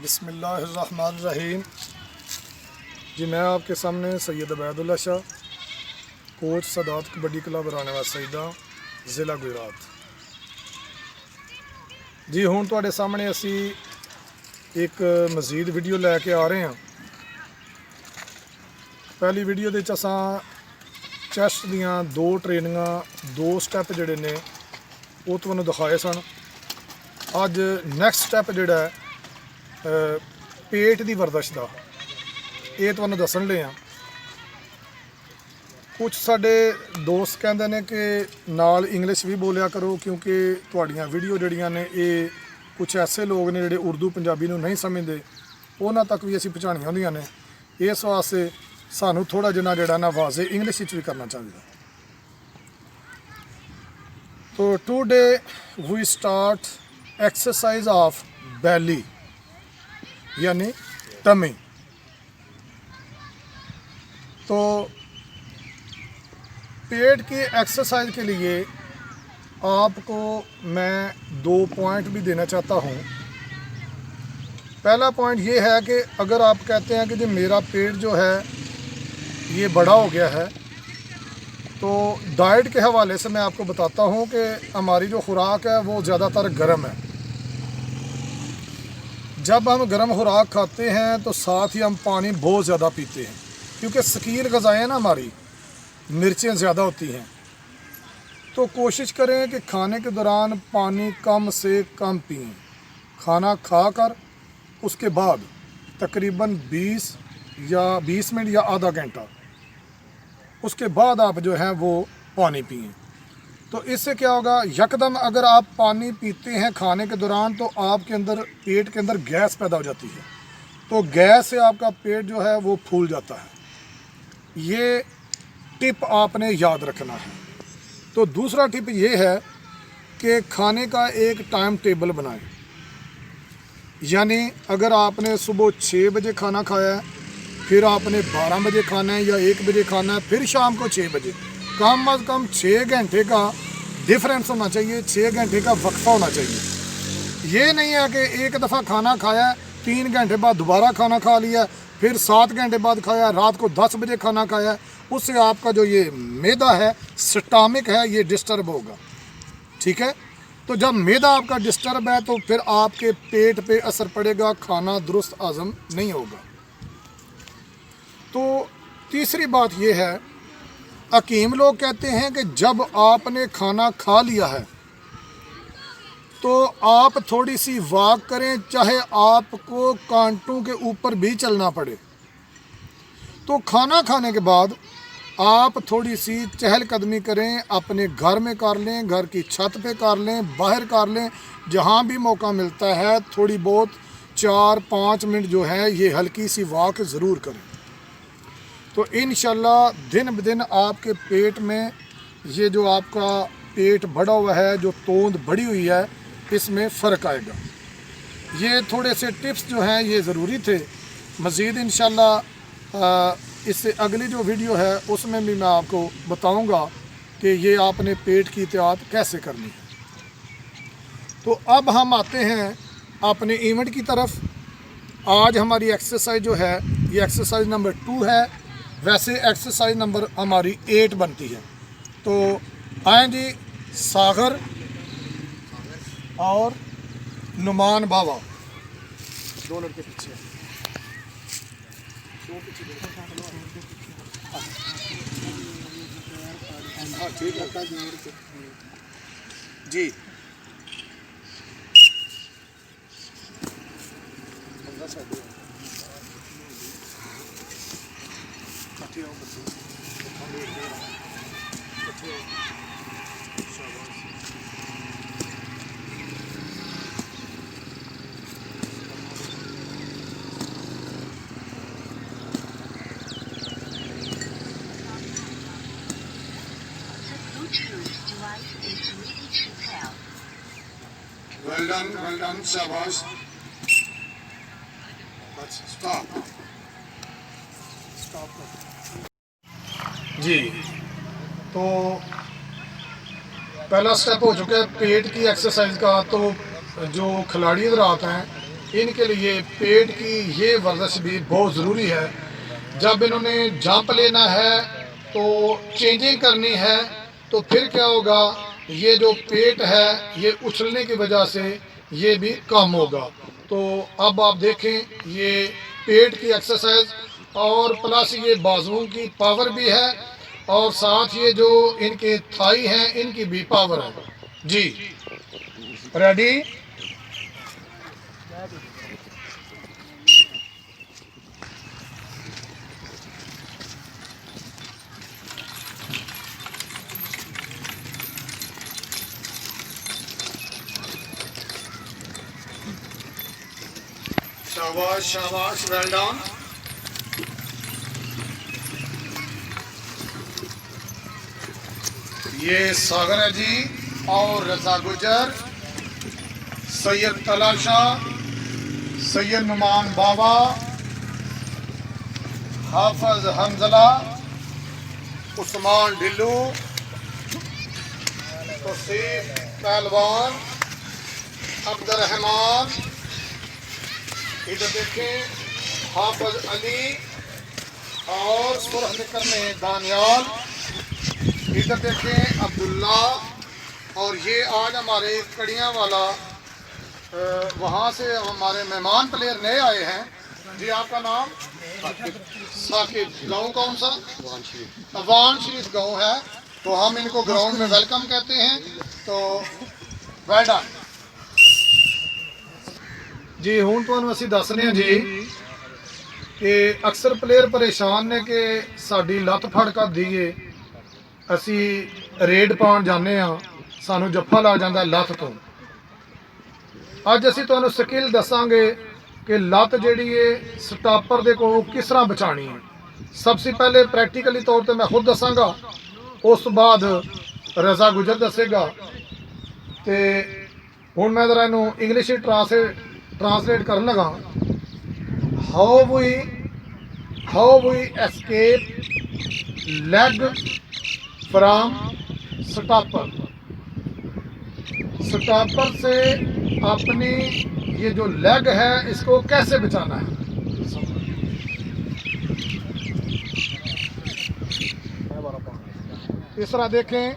बिस्मिल्लाहिर्रहमानिर्रहीम। जी मैं आपके सामने सैयद अबैदुल्ला शाह, कोच सदात कबड्डी क्लब राणेवा सईदा, ज़िला गुजरात। जी हुण तुहाडे सामने असी एक मज़ीद वीडियो लैके आ रहे हैं। पहली वीडियो दे विच असां चैस्ट दियां दो ट्रेनिंगां, दो स्टैप जिहड़े ने वो तुहानूं दिखाए सन। अज नैक्सट स्टैप जिहड़ा है पेट की वर्जिश का ये तुहानूं दस्सण लगे हाँ। कुछ साडे दोस्त कहते हैं कि नाल इंग्लिश भी बोलिया करो, क्योंकि तुहाड़ियां वीडियो जिहड़ियां ने ये कुछ ऐसे लोग ने जिहड़े उर्दू पंजाबी नूं नहीं समझते, उन्हां तक भी असीं पहुँचाणियां होंदियां ने। इस वास्ते सानूं थोड़ा जिन्ना जिहड़ा ना वाजे इंग्लिश भी करना चाहिए। तो today we start exercise of belly यानी टमी। तो पेट की एक्सरसाइज के लिए आपको मैं दो पॉइंट भी देना चाहता हूँ। पहला पॉइंट ये है कि अगर आप कहते हैं कि जी मेरा पेट जो है ये बड़ा हो गया है, तो डाइट के हवाले से मैं आपको बताता हूँ कि हमारी जो खुराक है वो ज़्यादातर गर्म है। जब हम गर्म खुराक खाते हैं तो साथ ही हम पानी बहुत ज़्यादा पीते हैं, क्योंकि शकील ग़िज़ाएँ ना हमारी मिर्चें ज़्यादा होती हैं। तो कोशिश करें कि खाने के दौरान पानी कम से कम पिएं। खाना खाकर उसके बाद तकरीबन 20 मिनट या आधा घंटा उसके बाद आप जो है वो पानी पिएं। तो इससे क्या होगा, यकदम अगर आप पानी पीते हैं खाने के दौरान तो आपके अंदर पेट के अंदर गैस पैदा हो जाती है। तो गैस से आपका पेट जो है वो फूल जाता है। ये टिप आपने याद रखना है। तो दूसरा टिप ये है कि खाने का एक टाइम टेबल बनाएं। यानी अगर आपने सुबह 6 बजे खाना खाया है, फिर आपने 12 बजे खाना है या 1 बजे खाना है, फिर शाम को 6 बजे, कम अज़ कम 6 घंटे का डिफरेंस होना चाहिए, 6 घंटे का वक्फा होना चाहिए। ये नहीं है कि एक दफ़ा खाना खाया, 3 घंटे बाद दोबारा खाना खा लिया, फिर 7 घंटे बाद खाया, रात को 10 बजे खाना खाया। उससे आपका जो ये मैदा है, स्टमक है, ये डिस्टर्ब होगा। ठीक है। तो जब मैदा आपका डिस्टर्ब है तो फिर आपके पेट पे असर पड़ेगा, खाना दुरुस्त हज़म नहीं होगा। तो तीसरी बात ये है, हकीम लोग कहते हैं कि जब आपने खाना खा लिया है तो आप थोड़ी सी वॉक करें, चाहे आपको कांटों के ऊपर भी चलना पड़े। तो खाना खाने के बाद आप थोड़ी सी चहलकदमी करें, अपने घर में कर लें, घर की छत पे कर लें, बाहर कर लें, जहाँ भी मौका मिलता है थोड़ी बहुत 4-5 मिनट जो है ये हल्की सी वॉक ज़रूर करें। तो इंशाल्लाह दिन ब दिन आपके पेट में ये जो आपका पेट बढ़ा हुआ है, जो तोंद बढ़ी हुई है, इसमें फ़र्क आएगा। ये थोड़े से टिप्स जो हैं ये ज़रूरी थे। मज़ीद इंशाल्लाह इससे अगली जो वीडियो है उसमें भी मैं आपको बताऊंगा कि ये आपने पेट की एहतियात कैसे करनी है। तो अब हम आते हैं अपने इवेंट की तरफ। आज हमारी एक्सरसाइज जो है ये एक्सरसाइज नंबर 2 है। वैसे एक्सरसाइज नंबर हमारी 8 बनती है। तो आएँ जी, सागर और नुमान बाबा दो लड़के पीछे, हाँ ठीक है जी। Well done, शाबाश। स्टॉप जी। तो पहला स्टेप हो चुका है पेट की एक्सरसाइज का। तो जो खिलाड़ी इधर आते हैं इनके लिए पेट की ये वर्जिश भी बहुत ज़रूरी है। जब इन्होंने जंप लेना है तो चेंजिंग करनी है, तो फिर क्या होगा, ये जो पेट है ये उछलने की वजह से ये भी कम होगा। तो अब आप देखें ये पेट की एक्सरसाइज और प्लस ये बाजुओं की पावर भी है, और साथ ये जो इनके थाई हैं इनकी भी पावर है। जी रेडी। शाबाश शाबाश, वेल डन। ये सागर है जी, और रजा गुजर, सैयद तलाशा, सैयद नुमान बाबा, हाफज हमजला, उस्मान ढिल्लू, तौसीफ पहलवान, अब्दुर्रहमान, इधर देखें हाफज अली, और सुरह निकर में दानियाल, इधर देखें अब्दुल्ला। और ये आज हमारे कड़ियाँ वाला वहाँ से हमारे मेहमान प्लेयर नए आए हैं जी। आपका नाम? साकिब। गाँव कौन सा? अवान शरीफ गाँव है। तो हम इनको ग्राउंड में वेलकम कहते हैं। तो वेल डन जी। हूँ तो असी दस रहे हैं जी कि अक्सर प्लेयर परेशान ने कि साड़ी लत्त फड़ कर दीए, असी रेड पाउण जाने हाँ, सानू जफ्फा लग जाता लत्त तो। अज असी तुहानू स्किल दसांगे कि लत्त जिहड़ी है स्टापर दे कोलों किस तरह बचानी है। सबसे पहले प्रैक्टिकली तौर पर मैं खुद दसांगा, उस बाद रजा गुजर दसेगा। तो हुण मैं जरा इनू इंग्लिश ट्रांसलेट करन लगा। How we escape leg from stopper. Stopper से अपनी ये जो लेग है इसको कैसे बचाना है। इस तरह देखें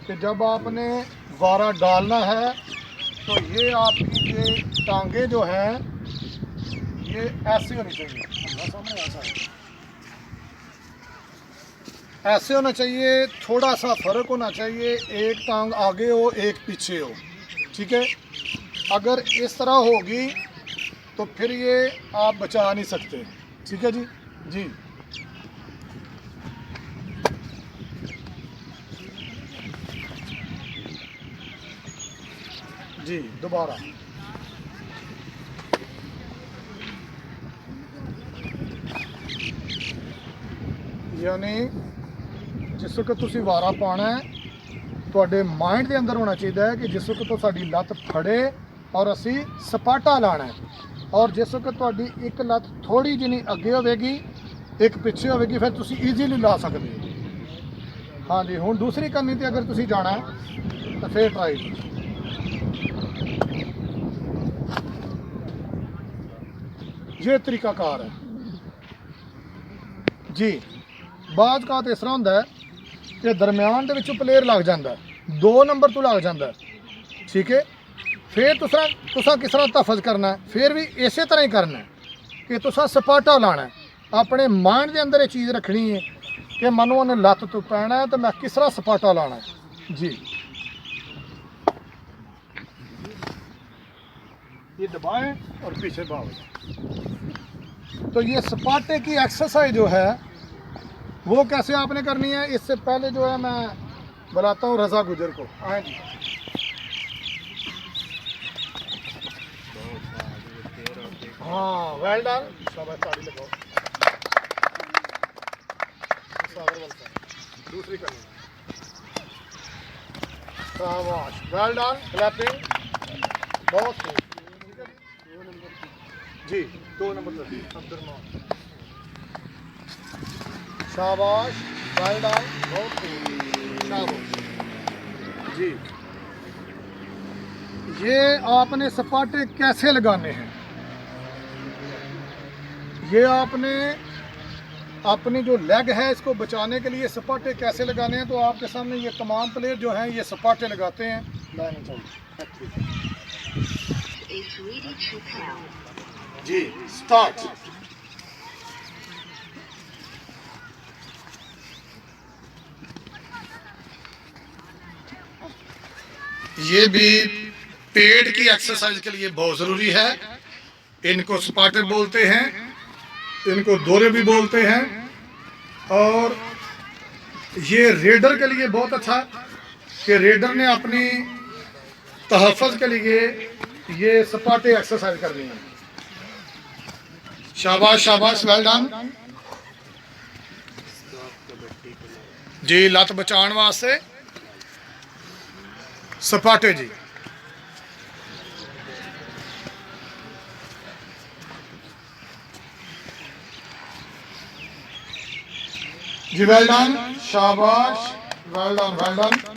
कि जब आपने वारा डालना है तो ये आपकी ये टांगे जो हैं ये ऐसे होनी चाहिए, ऐसे होना चाहिए। थोड़ा सा फ़र्क होना चाहिए, एक टांग आगे हो एक पीछे हो, ठीक है। अगर इस तरह होगी तो फिर ये आप बचा नहीं सकते, ठीक है जी। जी जी दोबारा। यानी जिस वक्त तुसी वारा पाना है तुहाडे माइंड के अंदर होना चाहिए कि जिस वक्त तो साडी लत्त फड़े और असी सपाटा लाना है, और जिस वक्त तुहाडी एक लत्त थोड़ी जिनी अगे होगी एक पिछे होगी फिर तुसी ईजीली ला सकते हो। हाँ जी, हुण दूसरी करनी थी, अगर तुसी जाना है तो फिर ट्राई। ये तरीकाकार है जी। बाज़ का तो इस तरह होंदा है कि दरम्यान दे विचों प्लेयर लग जाता है, 2 नंबर तो लग जाता है, ठीक है। फिर तुसा किस तरह तहफ़्ज़ करना है, फिर भी इस तरह ही करना है कि तुसा सपाटा लाना है। अपने माइंड के अंदर ये चीज़ रखनी है कि मनो उन्हें लत्त तो पैना है तो मैं किस तरह सपाटा लाना है जी। ये दबाएं और पीछे भाग। तो ये सपाटे की एक्सरसाइज जो है वो कैसे आपने करनी है, इससे पहले जो है मैं बुलाता हूँ रजा गुजर को। आए जी। हाँ वेल डन, शाबाश, ताड़ी लगाओ। दूसरी करनी, शाबाश, वेल डन, क्लैपिंग, बहुत खूब जी। 2 नंबर अब्दुर्रहमान, शाबाश, वेल डन, बहुत खूब, शाबाश जी। ये आपने सपाटे कैसे लगाने हैं ये आपने अपनी जो लेग है इसको बचाने के लिए सपाटे कैसे लगाने हैं, तो आपके सामने ये तमाम प्लेयर जो हैं ये सपाटे लगाते हैं। जी स्टार्ट। ये भी पेट की एक्सरसाइज के लिए बहुत ज़रूरी है। इनको सपाटे बोलते हैं, इनको दौरे भी बोलते हैं। और ये रेडर के लिए बहुत अच्छा कि रेडर ने अपनी तहफ़्फ़ुज़ के लिए ये सपाटे एक्सरसाइज करनी है। शाबाश शाबाश, वेल डन जी। लत बचाने वास्ते सपाटे जी। जी वेल डन, शाबाश, वेल डन वेल डन।